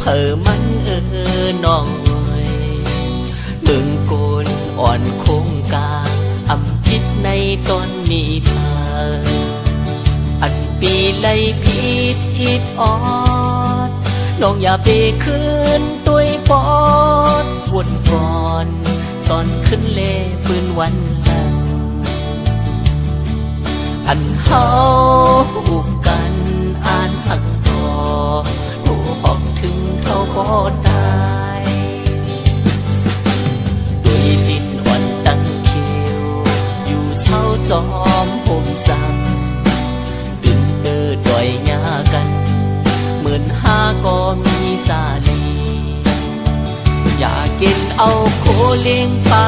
เผอมันน้องเมืองโกนอ่อนโคงกาอำคิดในตอนมีเธออันปีไลผิดอิดออดน้องอย่าไปคืนตุยปอดวนก่อนสอนขึ้นเล่ปืนวันละอันเฮาอุกกันอ่านหักต่อดูหอกถึงเท่าบ่ได้ด้วยดินอ่อนตั้งเขียวอยู่เศร้าจอมผมซ้ำตึงดอยหญ้ากันเหมือนห้าก็มีสาลีอยากกินเอาโคเลี้ยงปลา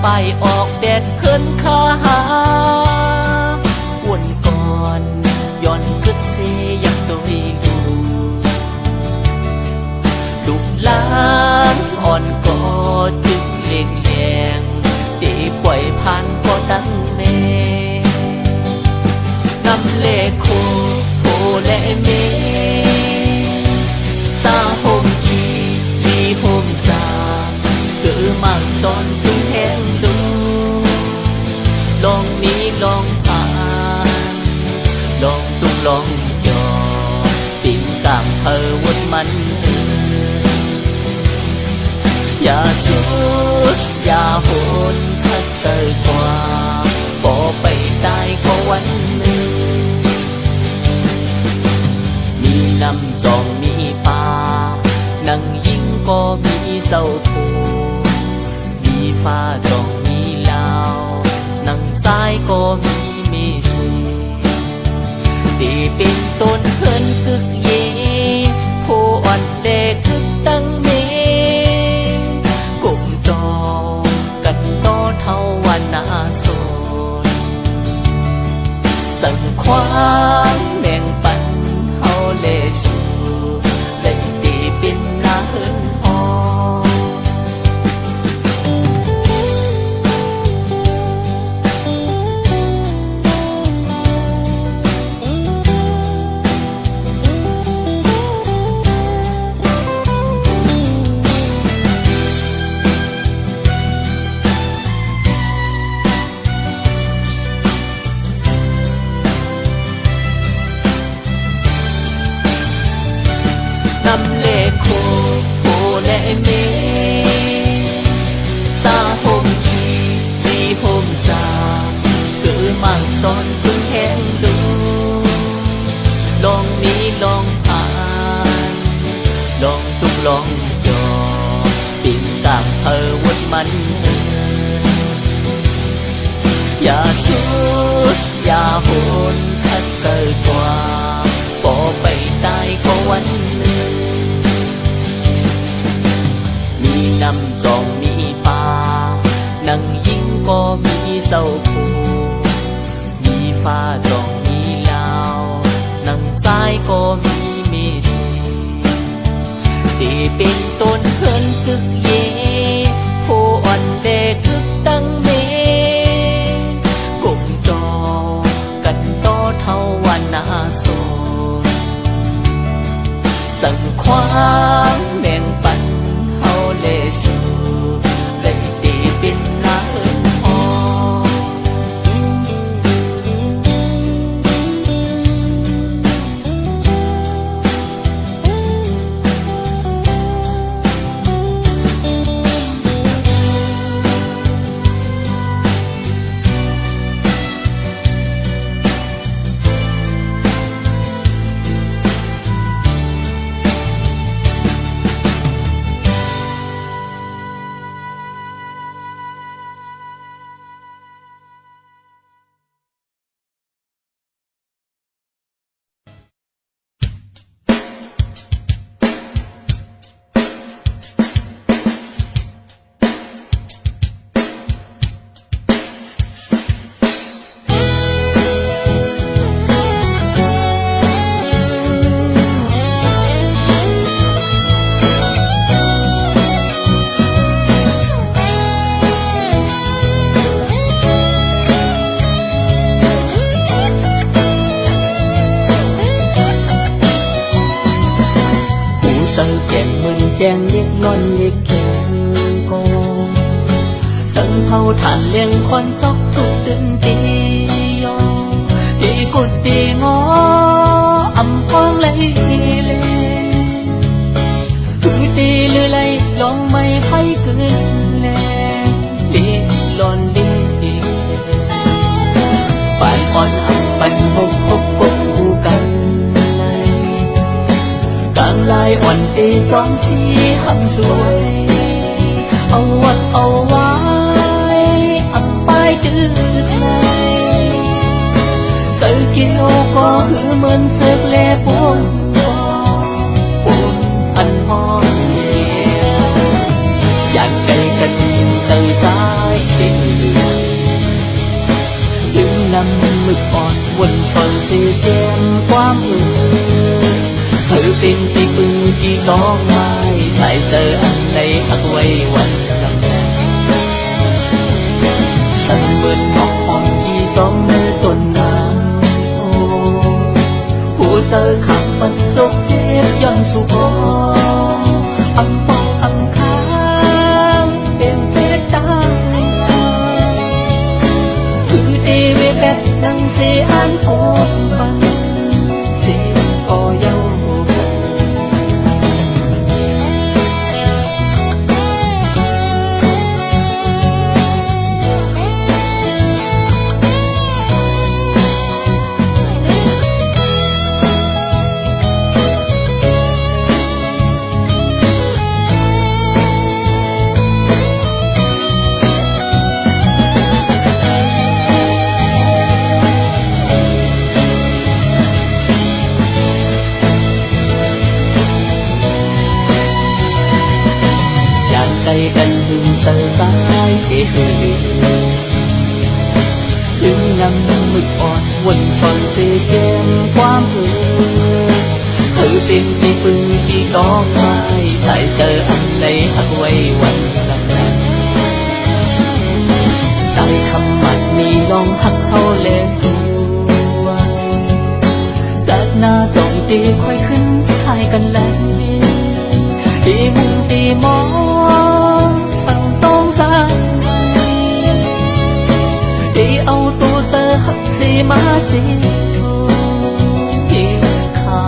ไปออกแดดเพิ่นขาหาวนก่อนย้อนกึดเสียอยากโดยลูกหลานอ่อนก็จึงเลี้ยงแยงตีปล่อยผ่านก็ตั้งแม่นำเลโคโคและเมตาโฮมจีมีโฮมซาคือมักสอนตุ้งแห้งดูลองมีลองผ่านลองตุ้งลองจอติ่งตามเพอวนมันอย่าสุดอย่าโหนคัดเจอกว่าบ่ไปตายก็วันหนึ่งมีน้ำจองมีป่านั่งยิงก็มีเศร้าผูมีฟ้าจองมีลาวนั่งซ้ายก็มีเมสีตีเป็นต้นเพื่อนกึกเยผู้อ่อนแดกึกตั้งเมกลุ่มจอกันต่อเท่าวันนาโซนสั่งความแบ่งปันเฮาเลสูเลยตีเป็นหน้าเฮินหอนำเลโคโคและเมตาโฮมจีมีโฮมซาคือมักสอนตุ้งแห้งดูลองมีลองผ่านลองตุ้งลองจอติ่งตามเพอวนมันอย่าสุดอย่าโหนคัดเจอกว่าบ่ไปตายก็วันหนึ่งมีน้ำจองมีป่านั่งยิงก็มีเศร้าผูมีฟ้าจองมีลาวนั่งซ้ายก็มีเมสีตีเป็นต้นเพื่อนกึกเยผู้อ่อนแดกึกตั้งเมกลุ่มจอกันต่อเท่าวันนาโซสั่งความแบ่งปันเฮาเลสูเลยตีเป็นหน้าเฮินหอ biết kèm cô sân hậu thản liêng khoan chóc tục từng tí yo thì cột đi ngó ấm khoang lấy lên cứ đi lư lay lon mây phai cứ lên đi lon đi bạn còn ấm bạn hốc hốc cốt cuกันcàng laiอ่อนดีจ้องสีหักสวยเอาวัดเอาไว้อับไปดื้อเลยsự kiêu có hứa mơn sớt lê buồn cho buồn anh mòn dạng cây cành từ trái tình dương năm mực còn quần tròn dê đen qua mưa thử tin thì bưng đi có mai tại giờ anh đây hắt quay quanh lòng sân mượn ngọc hòn chi gió mưa tuần namผู้เจอขับมันจกเจ็บย้อนสู่คออังปองอังค้างเป็นเจ็ดตาคือดีเวแบบนังเสียอันโอนปันเสียก็เย้ากันtay canh hương sơ sái để hơi dương ngâm mực on quần tròn dê kem quam thử tìm đi phương đi có mai tại giờ anh lấy hạt quay quanh lòng tay khăm mặt mi long hắt hao lệ xuôi giấc na dòngตีค่อยขึ้นใส่กันแล้วตีมุงตีมองสั่งต้องใจตีเอาตัวเธอหักสีมาสีที่ขา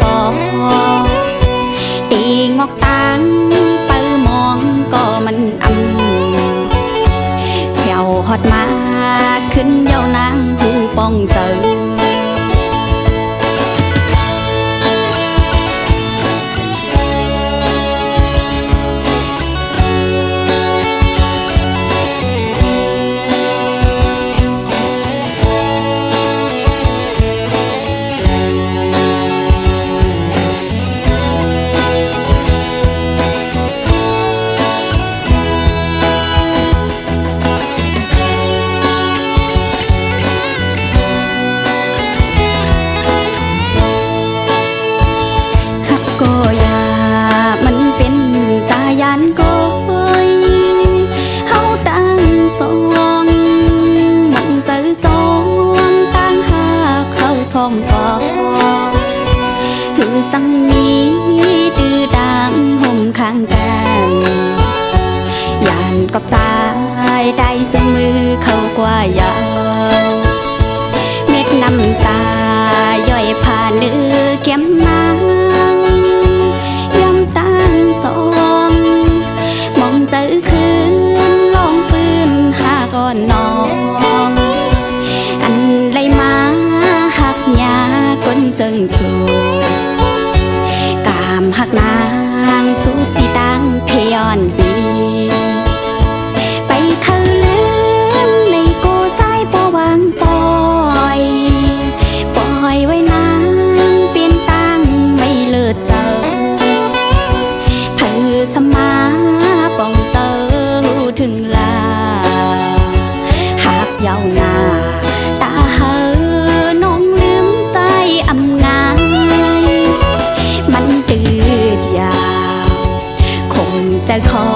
ปอตีงอกตางเปิมองก็มันแผ่วฮอดมาขึ้นเยาวนางหูป้องเจอสังนี้ดื้อดังห่มข้างกันยานกอบใจได้ซึ่งมือเข้ากว่ายาวเม็ดน้ำตาย่อยผ่านเนื้อเข็มนางย้ำตั้งสองมองเจอคืนลองปืนหาก่อนน้องอันไรมาหักยาก้นจึงสูหักนางสุดที่ดังขย้อนปีไปเขาลืมในโกสายปอวางปล่อยไว้นางเปลี่ยนตั้งไม่เลิศเจอเพื่อสมาป้องเจอถึงลาหักยาวนาตาเฮอน้องลืมใส่อำงายมันตื่นยาวคงจะขอ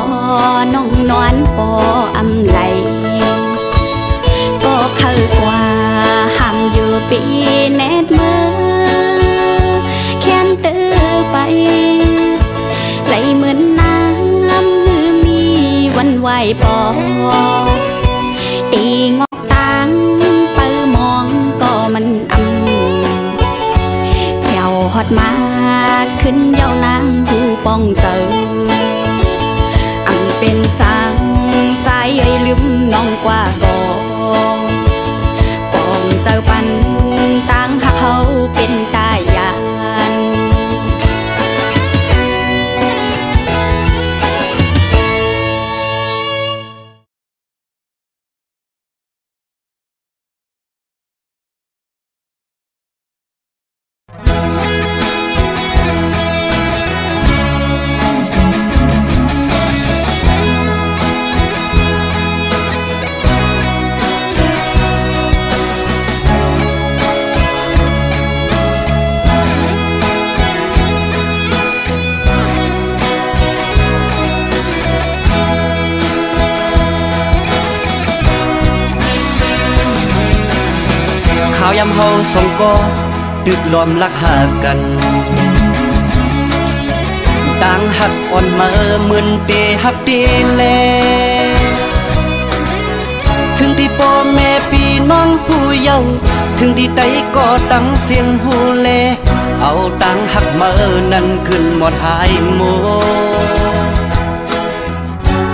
น้องนอนปออำไหลก็เข้ากว่าห้ามอยู่ปีแนดมือแค้นเตอไปไหลเหมือนน้ำหือมีวันไหวปอตีงอกตางเปิมองก็มันแผ่วฮอดมาขึ้นเยาวนางหูป้องเจออันเป็นสางสายเอ่ยลืมน้องกว่ากองป้องเจอปันต่างหักเขาเป็นตายานข่าวยำเฮาสองก็ตึกล้อมรักหากันต่างหักอ่อนมาเหมือนเตหักเตแลถึงที่พ่อแม่พี่น้องผู้เยาว์ถึงที่ใดก็ตั้งเสียงหูแลเอาต่างหักมานั้นขึ้นหมดหายโม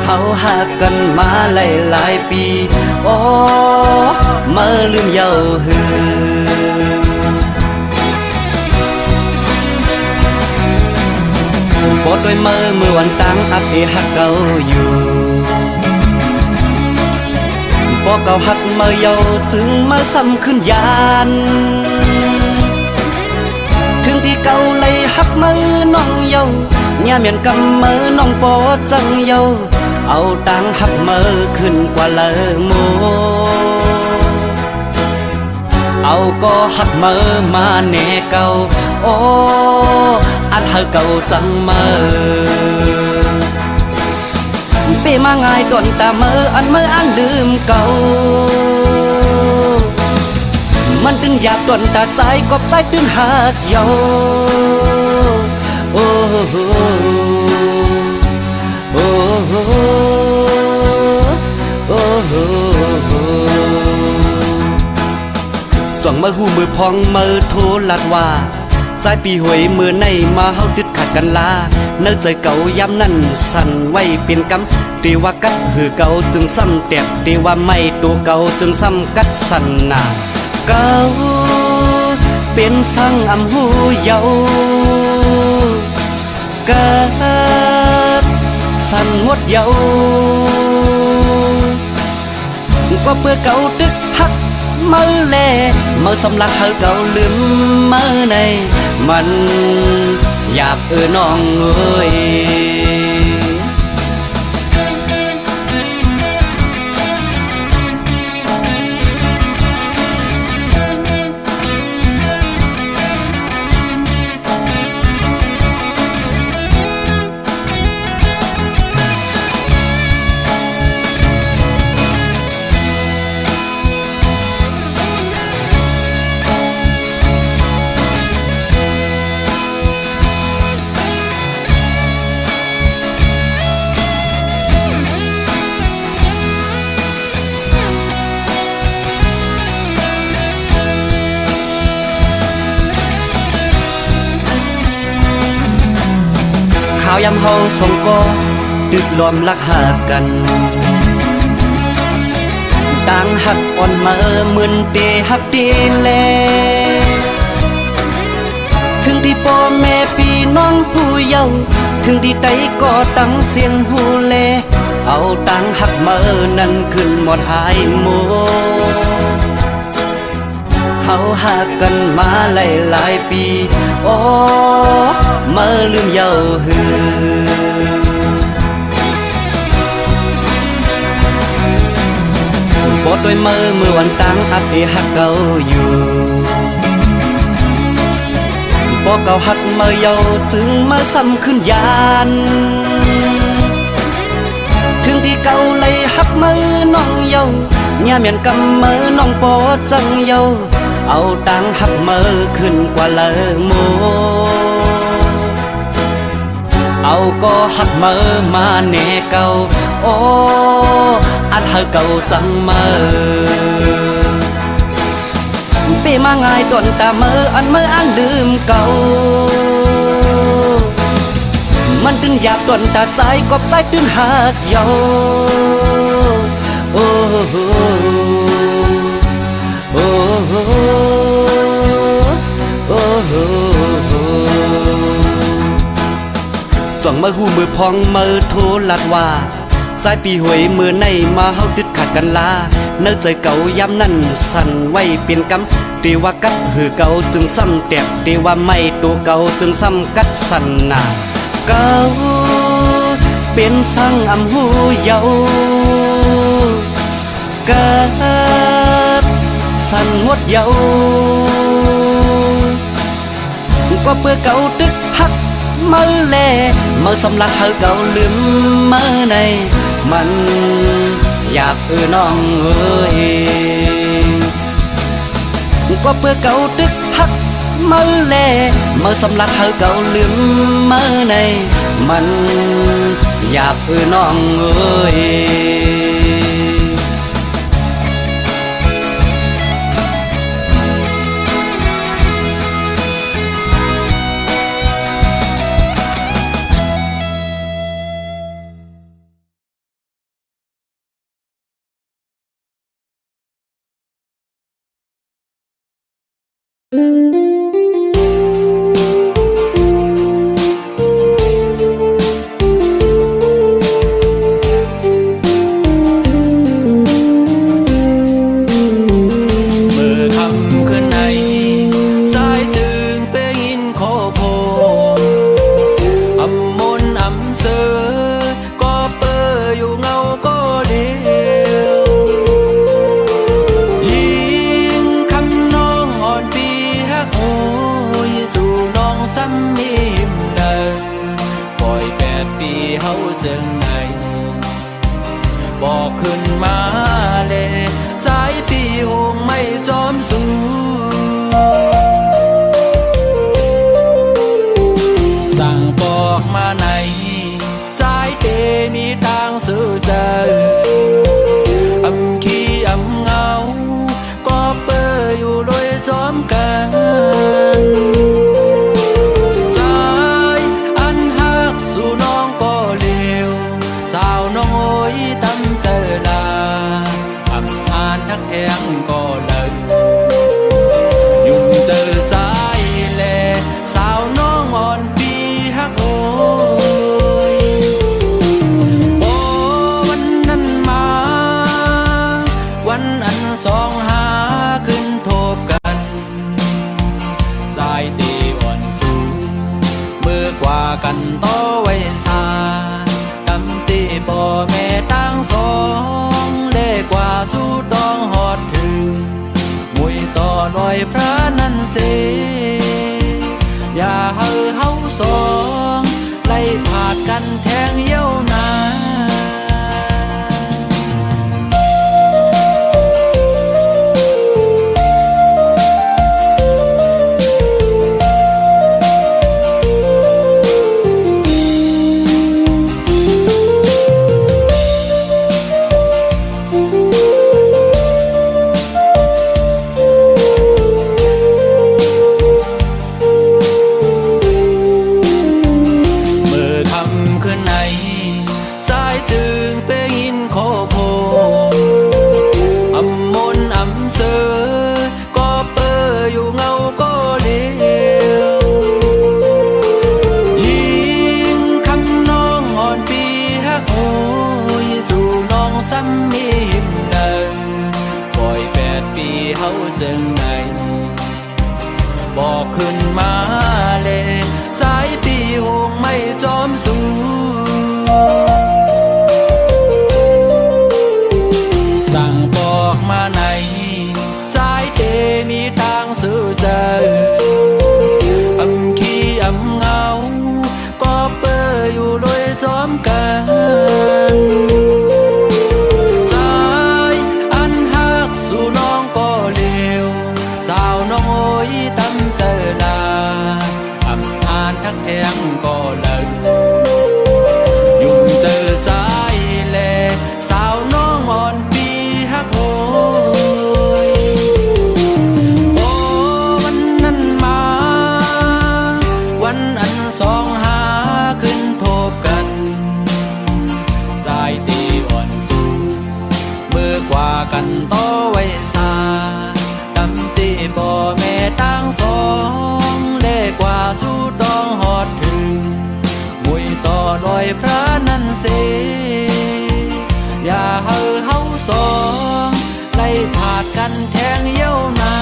เฮาหักกันมาหลายปีโอ้มาลืมเยาหือปอดด้วยเมื่อวันตั้งอับเอหักเก่าอยู่ปอเก่าหักมาเยาถึงมาซ้ำขึ้นยานถึงที่เก่าเลยหักมือน้องเยาย่าเมียนกำมือน้องปอจังเยาเอาตังหักมือขึ้นกว่าเลอโมเอาก็หักมือมาแน่เก่าโอ้อันหักเก่าจังมือเปมาง่ายต้นตามืออันลืมเก่ามันตึงอยากต้นตาใจกบใจตื่นหักเยาโอ้โอ้โอ้จ่องมือหูมือพองมือโทรลัดว่า สายปีหวยมือในมาเฮาดึดขาดกันลาเนื้อใจเก่ายามนั้นสั่นไว้เป็นกำตีว่ากัดหือเก่าจึงซ้ำแตบตีว่าไม่ตัวเก่าจึงซ้ำกัดสั่นนาเก่าเป็นสังอำหูเยาเกิดสั่นหมดเยาก็เพื่อเก่าตึกฮักมือแลมือสำลักเฮาเก่าลืมมือในมันหยาบน้องเอ้ยข่าวยำเฮาส่งก็ตึกรวมรักหากันต่างหักอ่อนมาเหมือนเตหักตีแลถึงที่พ่อแม่พี่น้องผู้เยาว์ถึงที่ใดก็ตั้งเสียงหูแลเอาต่างหักมานั้นขึ้นหมดหายหมดเฮาหากันมาหลายปีโอ้มาลืมเยาหือปอดด้วยมือวันตั้งอัดที่หักเก่าอยู่ปอเก่าหักมาเยาถึงมาซ้ำขึ้นยานถึงที่เก่าเลยหักมือน้องเยาย่าเมียนกำมือน้องปอจังเยาเอาตังหักมือขึ้นกว่าเลยโมเอาก็หักมือมาแน่เก่าโอ้อันหักเก่าจังมือเปมาง่ายต้นตามืออันลืมเก่ามันตึงหยาบต้นตาใจกบใจตื้นหักเยาโอ้โอ้จ่องมือหูมือพองมือโทรลัดว่าสายปีหวยมือในมาเฮาดึดขาดกันลาเนื้อใจเก่ายามนั้นสั่นไว้เป็นกำตีว่ากัดหือเก่าจึงซ้ำแตบตีว่าไม่ตัวเก่าจึงซ้ำกัดสั่นนาเก่าเป็นสังอำหูเยาเกิดสั่นหมดเยาก็เพื่อเก่าตึกฮักมือแลมือสำลักเฮาเก่าลืมมือในมันอยากน้องเอ้ยก็เพื่อเก่าตึกฮักมือแลมือสำลักเฮาเก่าลืมมือในมันอยากน้องเอ้ย กันต่อไว้ซาดำตีบ่แม่ตั้งสองเล่กว่าสู้ต้องหอดถึงมุยต่อลอยพระนันเสอย่าเฮาสองไล่ผาดกันแทงเย้านาบอกขึ้นมาเลยสายปีหงไม่จอมสู้สั่งบอกมาไหนสายเตมีทางสื่อใจอำขี้อำเงาก็เปิดอยู่โดยจอมกันสายอันหักสู่น้องก็เลวสาวน้องโอ้ยตั้มเจอลาอำอ่านทักแทงก็เลยยุ่งเจอสายแลสาวน้องอ่อนปีฮักโอยโอ้วันนั้นมาวันอันสองหาขึ้นพบกันสายตีอ่อนสูเมื่อกว่ากันต่อไว้ซาบ่แม่ตั้งสองเล่กว่าสู้ต้องหอดถึงมุยต่อลอยพระนันเสอย่าเฮาสองไล่ผาดกันแทงเย้านา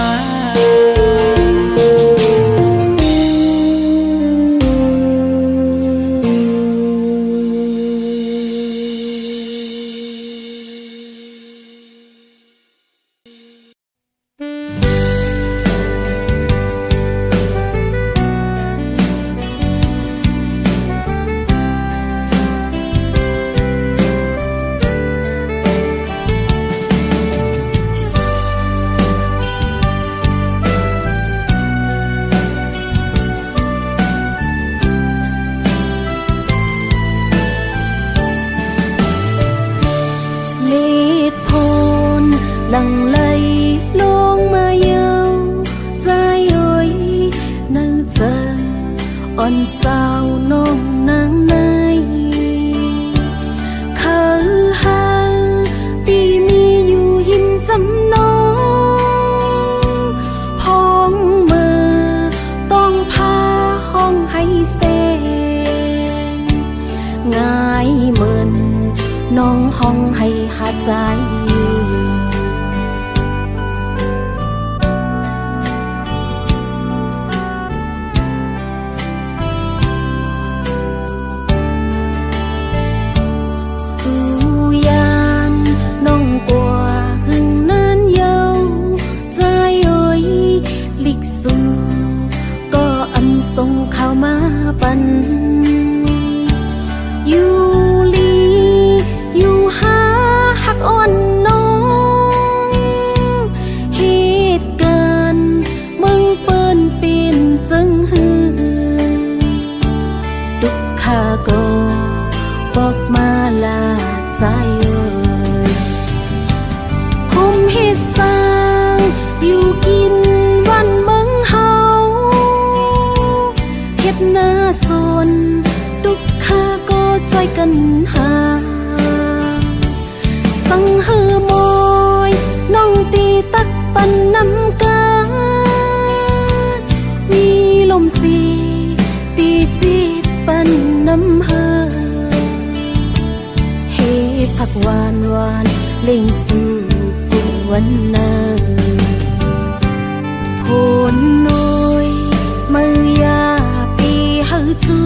หลังไหลลงมาเยาใจเอ่ยนั่งใจอ่อนสาวน้องนางในขาหาดีมีอยู่หินจำนองพ้องมือต้องพาห้องให้เซนง่ายเหมือนน้องห้องให้หาใจส่งข่าวมาปันอยู่ลีอยู่หาหักอ่อนน้องเหตุการณ์มึงเปิ้นเป็นจังหือดุกข้าก็บอกมาลาใจเอ่ยผมเหตุสร้างอยู่กินวันเมืองเฮาหน้าสนดุกข้าก็ใจกันหาสังหือมอยน้องตีตักปันน้ำกามีลมสีตีจีปันน้ำเฮอเฮผักหวานหวานเล่งสู่กุวันนาโพนน้อยมือยาจู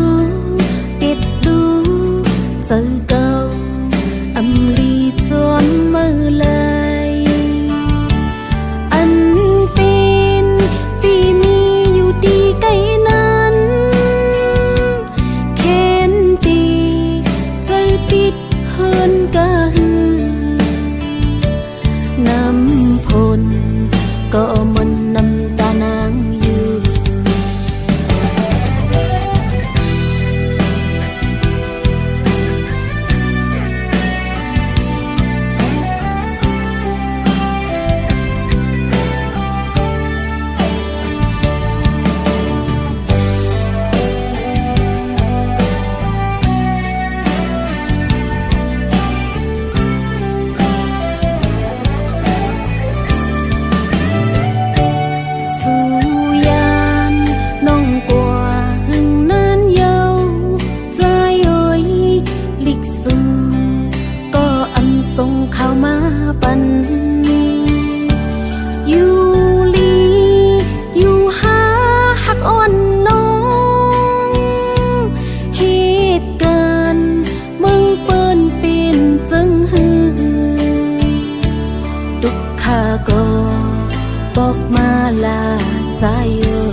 ใจเอ่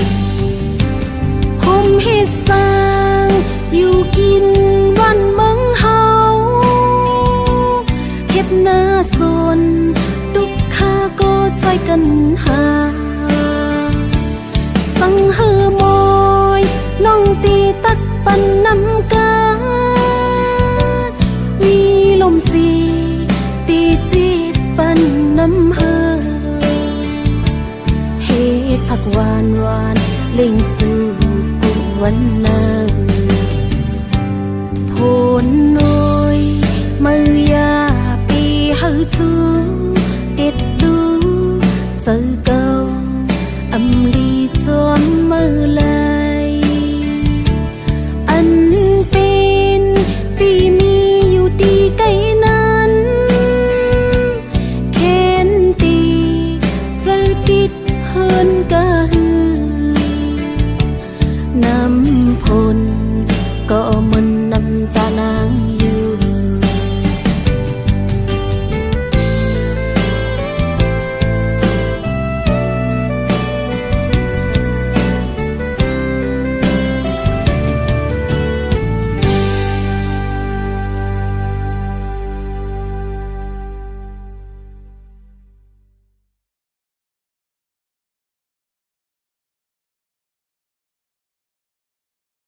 ยห่มเฮ็ดสร้างอยู่กินวันเมืองเฮาเฮ็ดหน้าสวนดุกค่าก็ใจกันหาสังเฮอมอยน้องตีตักปันน้ำกาวีลมสีตีจีดปันน้ำเฮอเฮ็ดผักหวานหวานเล่งสู่กุวันนาโพนโน